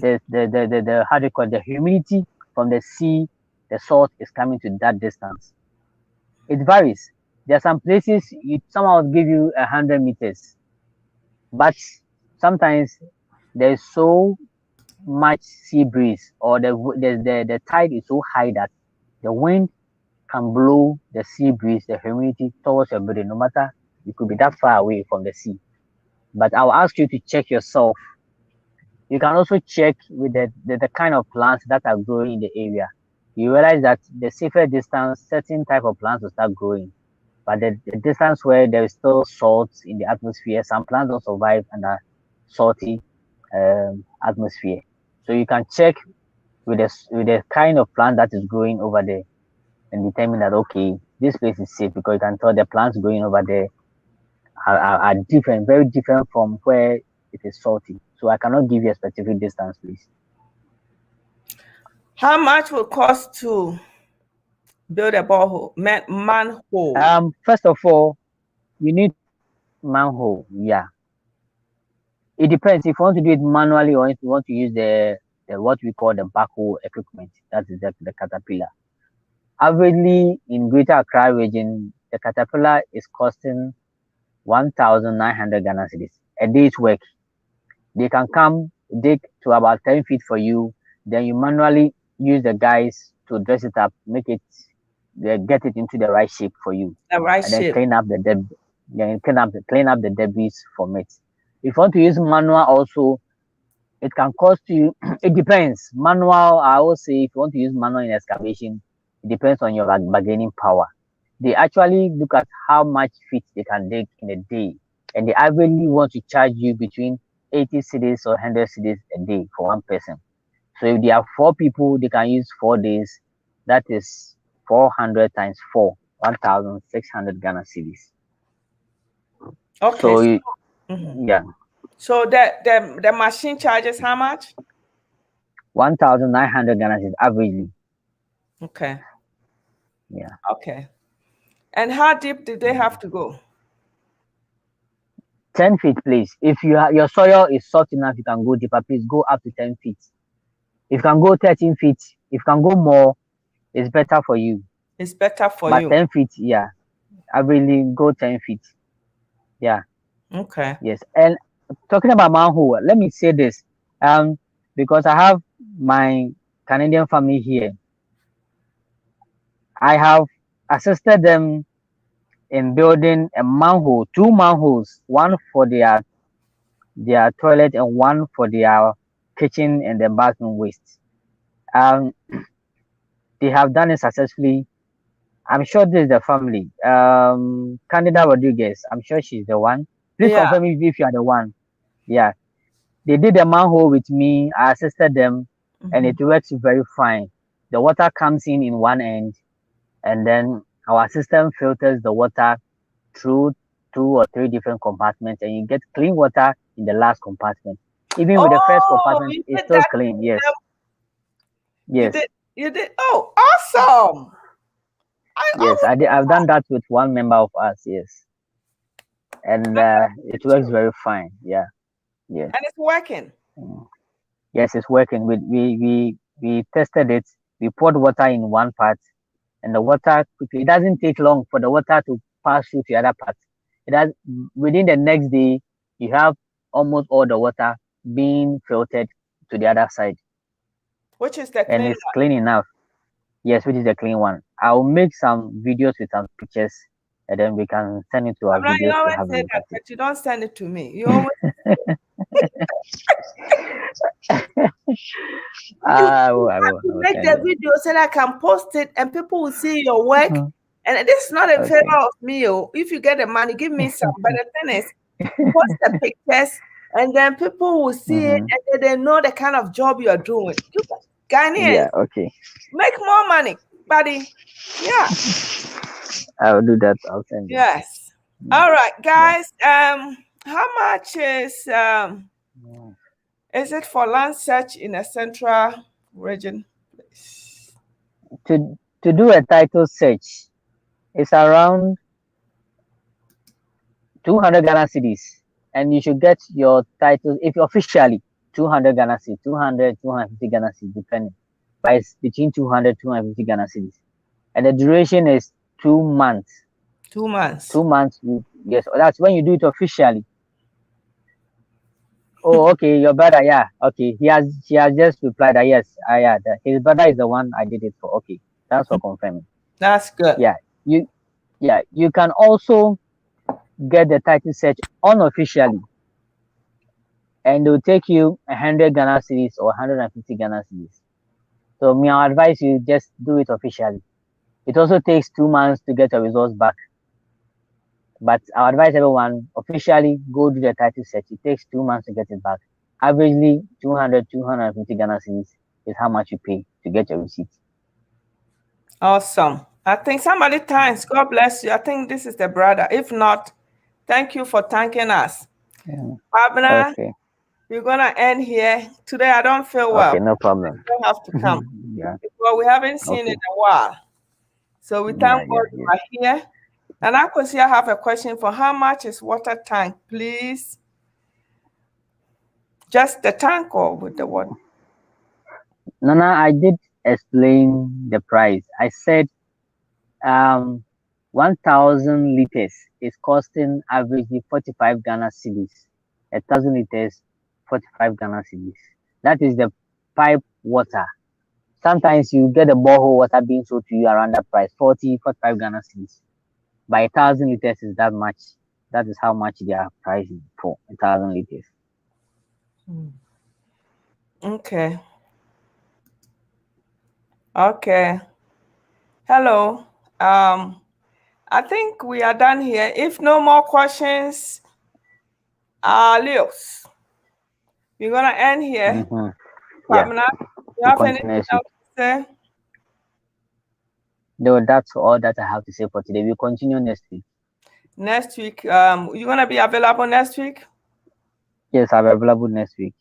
the how do you call it, the humidity from the sea, the salt is coming to that distance. It varies. There are some places someone will give you 100 meters, but sometimes there's so much sea breeze or the tide is so high that the wind can blow the sea breeze, the humidity towards your body, no matter you could be that far away from the sea. But I'll ask you to check yourself. You can also check with the kind of plants that are growing in the area. You realize that the safer distance, certain type of plants will start growing. But the distance where there is still salt in the atmosphere, some plants don't survive under salty atmosphere. So you can check with the kind of plant that is growing over there and determine that okay, this place is safe because you can tell the plants growing over there are different, very different from where it is salty. So I cannot give you a specific distance, please. How much will cost to build a borehole, manhole? First of all, you need manhole. Yeah, it depends if you want to do it manually or if you want to use the what we call the backhoe equipment. That is the caterpillar. Averagely in Greater Accra region, the caterpillar is costing 1,900 Ghana cedis a day's work. They can come dig to about 10 feet for you. Then you manually use the guys to dress it up, make it, get it into the right shape for you, The right and then shape. clean up the then clean up the debris from it. If you want to use manual, also it can cost you. It depends. Manual, I will say, if you want to use manual in excavation, it depends on your bargaining power. They actually look at how much feet they can dig in a day, and they averagely want to charge you between 80 cities or 100 cities a day for one person. So if there are 4 people, they can use 4 days. That is 400 times 4, 1,600 Ghana cedis. Okay. So Mhm. yeah, So the machine charges how much? 1,900 Ghana cedis averagely. Okay. Yeah. Okay. And how deep do they have to go? 10 feet, please. If your soil is soft enough, you can go deeper. Please go up to 10 feet. If you can go 13 feet, if you can go more, it's better for you. It's better for But you. 10 feet, yeah, I really go 10 feet. Yeah, Okay. yes. And talking about manhole, let me say this. Because I have my Canadian family here, I have assisted them in building a manhole, 2 manholes, one for their toilet and one for their kitchen and the bathroom waste. Um, they have done it successfully. I'm sure this is the family. Candida Rodriguez. I'm sure she's the one. Please Yeah. confirm if you are the one. Yeah, they did a manhole with me. I assisted them, and Mhm. it works very fine. The water comes in one end, and then our system filters the water through 2 or 3 different compartments, and you get clean water in the last compartment. Even with the first Oh, compartment, you it's did still that. clean. Yes, You yes, did. You did. Oh, awesome. I yes. always I've done that with one member of us. Yes, and it did works you. very fine. Yeah, yes. And it's working. Mm. Yes, it's working. We tested it. We poured water in one part, and the water quickly. It doesn't take long for the water to pass through to the other part. It has within the next day. You have almost all the water being filtered to the other side, Which is the and clean it's one. clean enough. Yes, which is the clean one. I'll make some videos with some pictures, and then we can send it to our I'm not, you videos to always have a say look that, at it. but you don't send it to me. You always I to will make send the it. video so that I can post it and people will see your work. Mhm. And this is not in favor Okay. of me. Oh. If you get the money, give me some. But the thing is, post the pictures and then people will see it Hmm. and then they know the kind of job you're doing. You Ghanaians, Yeah. Okay. make more money, buddy. Yeah. I'll do that. I'll send it. Yes. Mm. All right, Yeah. guys. How much Mm. is it for land search in a central region? Please. To do a title search, it's around 200 Ghana cedis, and you should get your title if officially 200 Ghana cedis, 200, 250 Ghana cedis, depending. But it's between 200, 250 Ghana cedis, and the duration is 2 months. 2 months. 2 months. Yes, that's when you do it officially. Oh, okay, your brother, yeah, okay. She has just replied that yes, yeah, his brother is the one I did it for. Okay, thanks for confirming. That's good. Yeah, you you can also get the title search unofficially, and it will take you 100 Ghana cedis or 150 Ghana cedis. So me, I advise you just do it officially. It also takes 2 months to get your results back. But I advise everyone officially go do the title search. It takes 2 months to get it back. Averagely 200, 250 Ghana cedis is how much you pay to get your receipt. Awesome. I think somebody thanks. God bless you. I think this is the brother. If not, thank you for thanking us. Yeah. Abner, Okay. we're gonna end here. Today I don't feel well. Okay, no I problem. don't have to come. Yeah. Because we haven't seen in Okay. a while. So we Yeah, thank God yeah, you yeah. are here. And I could see I have a question for how much is water tank, please? Just the tank or with the water? Nana, I did explain the price. I said um 1,000 liters is costing averagely 45 Ghana cedis. 1,000 liters, 45 Ghana cedis. That is the pipe water. Sometimes you get the borehole water being sold to you around that price, 40, 45 Ghana cedis. By 1,000 liters is that much. That is how much they are pricing for 1,000 liters. Okay. Okay. Hello. I think we are done here. If no more questions, Leos, we're gonna end here. Mm-hmm. Yeah, Pamela, you we'll have anything continue next week. else to say? No, that's all that I have to say for today. We'll continue next week. Next week, you're gonna be available next week? Yes, I'm available next week.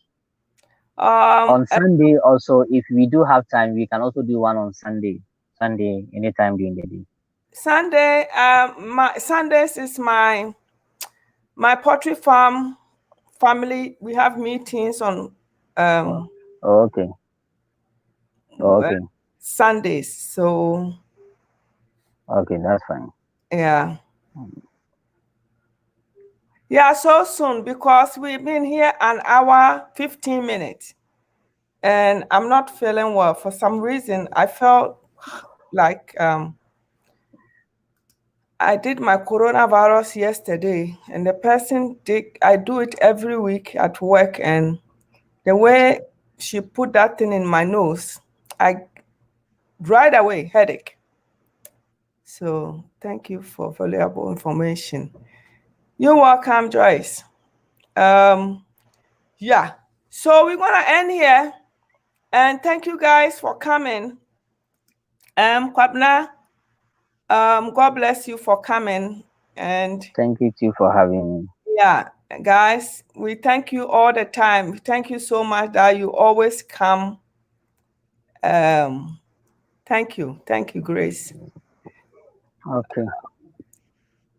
Um, On Sunday, also, if we do have time, we can also do one on Sunday. Sunday, anytime during the day. Sunday, my Sundays is my poultry farm family. We have meetings on Oh, um okay. uh, Okay. Sundays. So Okay, that's fine. yeah. Yeah, so soon because we've been here an hour, 15 minutes. And I'm not feeling well. For some reason, I felt like I did my coronavirus yesterday, and the person did, I do it every week at work, and the way she put that thing in my nose, I right away headache. So thank you for valuable information. You're welcome, Joyce. Um, yeah. So we're gonna end here, and thank you guys for coming. Kwabna, God bless you for coming. And Thank you too for having me. yeah, guys, we thank you all the time. Thank you so much that you always come. Um, thank you, Grace, Okay.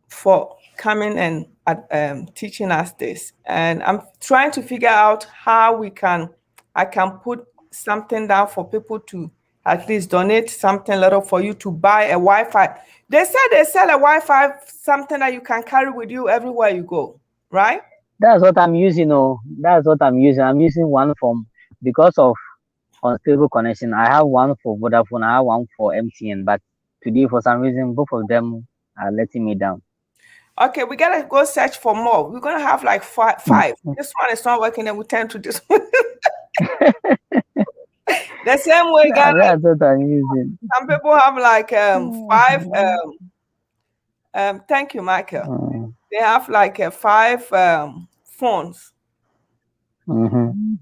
for coming and teaching us this. And I'm trying to figure out how I can put something down for people to at least donate something little for you to buy a Wi-Fi. They said they sell a Wi-Fi, something that you can carry with you everywhere you go, right? That's what I'm using. Oh, that's what I'm using. I'm using one from because of unstable connection. I have one for Vodafone. I have one for MTN. But today, for some reason, both of them are letting me down. Okay, we gotta go search for more. We're gonna have like five. This one is not working, then we turn to this one. The same way, Ghana. That's what I'm using. Some people have like five. Thank you, Michael. Mm, They have like five phones. mhm.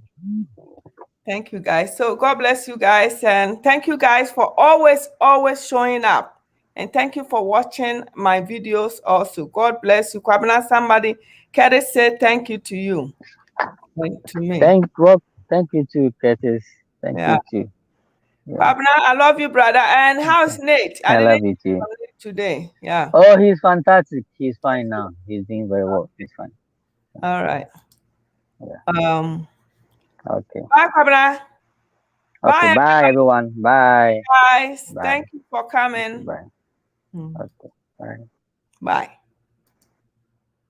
Thank you, guys. So God bless you guys, and thank you guys for always showing up, and thank you for watching my videos. Also, God bless you, Kwabena. Somebody, Curtis said thank you to you and to me. Thank you too, Curtis. Thank Yeah. you too. Yeah. Kwabena, I love you, brother. And how's Nate? I I didn't love hear you too. from Nate today. Yeah. Oh, he's fantastic. He's fine now. He's doing very well. He's fine. All right. Yeah. Um. Okay. Bye, Kwabena. Okay. Bye, Bye, everyone. Bye. guys. Bye. Thank you for Okay. coming. Bye. Hmm. Okay. Bye. Bye.